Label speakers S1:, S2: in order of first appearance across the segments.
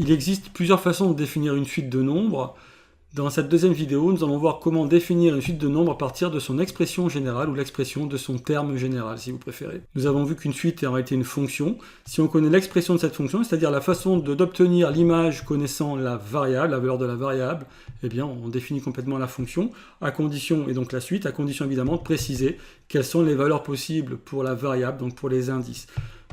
S1: Il existe plusieurs façons de définir une suite de nombres. Dans cette deuxième vidéo, nous allons voir comment définir une suite de nombres à partir de son expression générale ou l'expression de son terme général, si vous préférez. Nous avons vu qu'une suite est en réalité une fonction. Si on connaît l'expression de cette fonction, c'est-à-dire la façon d'obtenir l'image connaissant la variable, la valeur de la variable, eh bien, on définit complètement la fonction, à condition, et donc la suite, à condition évidemment de préciser quelles sont les valeurs possibles pour la variable, donc pour les indices.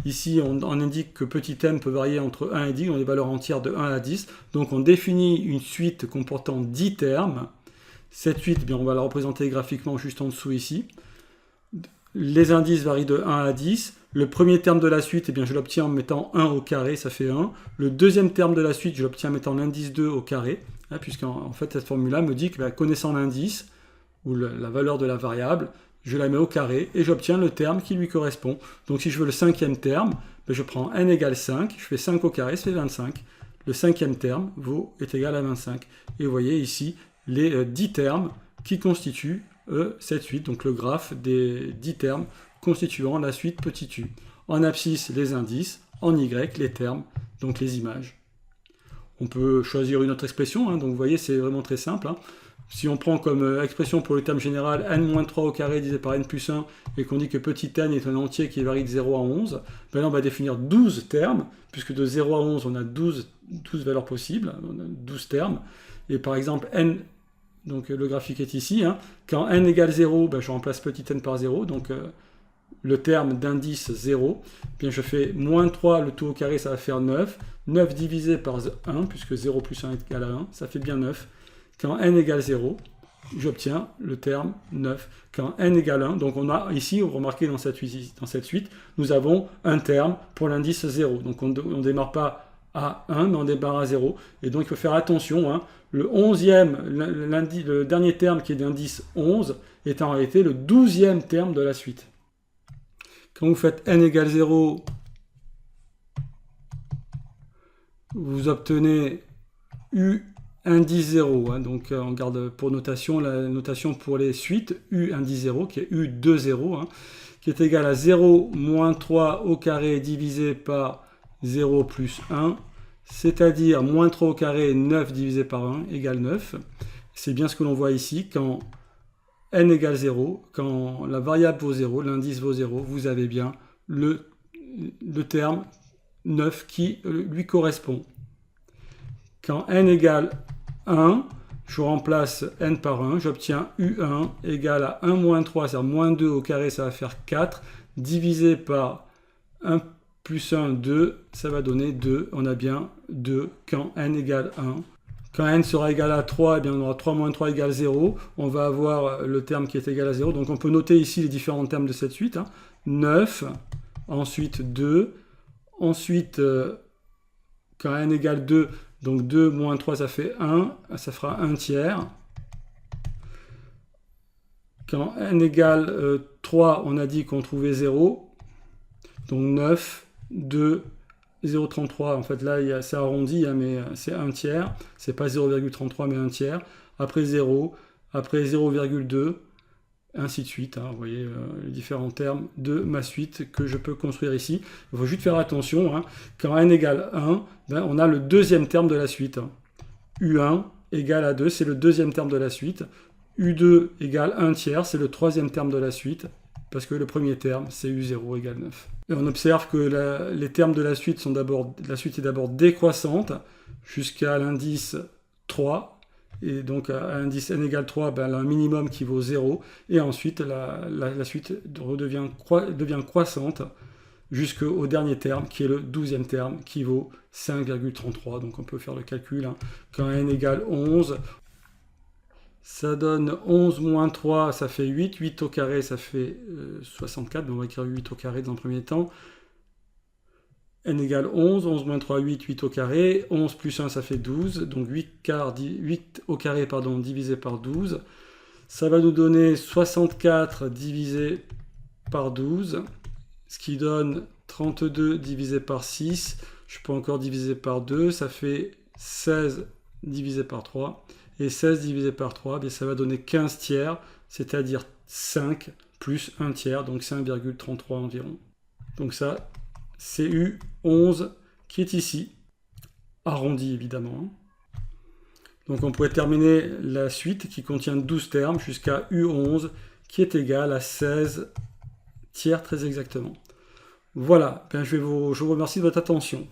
S1: Ici, on indique que petit m peut varier entre 1 et 10, dans des valeurs entières de 1 à 10. Donc on définit une suite comportant 10 termes. Cette suite, bien, on va la représenter graphiquement juste en dessous ici. Les indices varient de 1 à 10. Le premier terme de la suite, eh bien, je l'obtiens en mettant 1 au carré, ça fait 1. Le deuxième terme de la suite, je l'obtiens en mettant l'indice 2 au carré, hein, puisqu'en fait, cette formule-là me dit que connaissant l'indice, ou la valeur de la variable, je la mets au carré et j'obtiens le terme qui lui correspond. Donc si je veux le cinquième terme, je prends n égale 5, je fais 5 au carré, ça fait 25. Le cinquième terme est égal à 25. Et vous voyez ici les 10 termes qui constituent cette suite, donc le graphe des 10 termes constituant la suite petit u. En abscisse, les indices, en y, les termes, donc les images. On peut choisir une autre expression, hein, donc vous voyez, c'est vraiment très simple. Hein. Si on prend comme expression pour le terme général n-3 au carré divisé par n plus 1 et qu'on dit que petit n est un entier qui varie de 0 à 11, ben là on va définir 12 termes, puisque de 0 à 11 on a 12 valeurs possibles, on a 12 termes. Et par exemple n, donc le graphique est ici, hein, quand n égale 0, ben je remplace petit n par 0, donc le terme d'indice 0, bien je fais moins 3, le tout au carré ça va faire 9, 9 divisé par 1, puisque 0 plus 1 est égal à 1, ça fait bien 9. Quand n égale 0, j'obtiens le terme 9. Quand n égale 1, donc on a ici, vous remarquez dans cette suite, nous avons un terme pour l'indice 0. Donc on ne démarre pas à 1, mais on démarre à 0. Et donc il faut faire attention, hein, le 11e, le dernier terme qui est d'indice 11, est en réalité le 12e terme de la suite. Quand vous faites n égale 0, vous obtenez u indice 0, hein, donc on garde pour notation la notation pour les suites, u indice 0, qui est u de 0, hein, qui est égal à 0 moins 3 au carré divisé par 0 plus 1, c'est-à-dire moins 3 au carré, 9 divisé par 1 égale 9. C'est bien ce que l'on voit ici, quand n égale 0, quand la variable vaut 0, l'indice vaut 0, vous avez bien le terme 9 qui lui correspond. Quand n égale 1, je remplace n par 1, j'obtiens u1 égale à 1 moins 3, c'est-à-dire moins 2 au carré, ça va faire 4, divisé par 1 plus 1, 2, ça va donner 2. On a bien 2 quand n égale 1. Quand n sera égal à 3, eh bien on aura 3 moins 3 égale 0. On va avoir le terme qui est égal à 0. Donc on peut noter ici les différents termes de cette suite. Hein. 9, ensuite 2, ensuite quand n égale 2, donc 2 moins 3, ça fait 1, ça fera 1 tiers. Quand n égale 3, on a dit qu'on trouvait 0. Donc 9, 2, 0,33. En fait, là, c'est arrondi, hein, mais c'est 1 tiers. C'est pas 0,33, mais 1 tiers. Après 0, après 0,2, ainsi de suite. Hein, vous voyez les différents termes de ma suite que je peux construire ici. Il faut juste faire attention. Hein, quand n égale 1, ben, on a le deuxième terme de la suite. Hein. U1 égale à 2, c'est le deuxième terme de la suite. U2 égale 1 tiers, c'est le troisième terme de la suite. Parce que le premier terme, c'est U0 égale 9. Et on observe que les termes de la suite est d'abord décroissante jusqu'à l'indice 3. Et donc à l'indice n égale 3, ben, elle a un minimum qui vaut 0. Et ensuite, la suite devient croissante jusqu'au dernier terme, qui est le 12e terme, qui vaut 5,33. Donc on peut faire le calcul. Hein. Quand n égale 11, ça donne 11 moins 3, ça fait 8. 8 au carré, ça fait 64. Mais on va écrire 8 au carré dans un premier temps. N égale 11. 11 moins 3, 8. 8 au carré. 11 plus 1, ça fait 12. Donc 8 au carré, pardon, divisé par 12. Ça va nous donner 64 divisé par 12. Ce qui donne 32 divisé par 6. Je peux encore diviser par 2. Ça fait 16 divisé par 3. Et 16 divisé par 3, bien ça va donner 15 tiers, c'est-à-dire 5 plus 1 tiers, donc 5,33 environ. Donc ça, c'est U11 qui est ici. arrondi évidemment. Donc on pourrait terminer la suite qui contient 12 termes jusqu'à U11 qui est égal à 16 tiers très exactement. Voilà, je vous remercie de votre attention.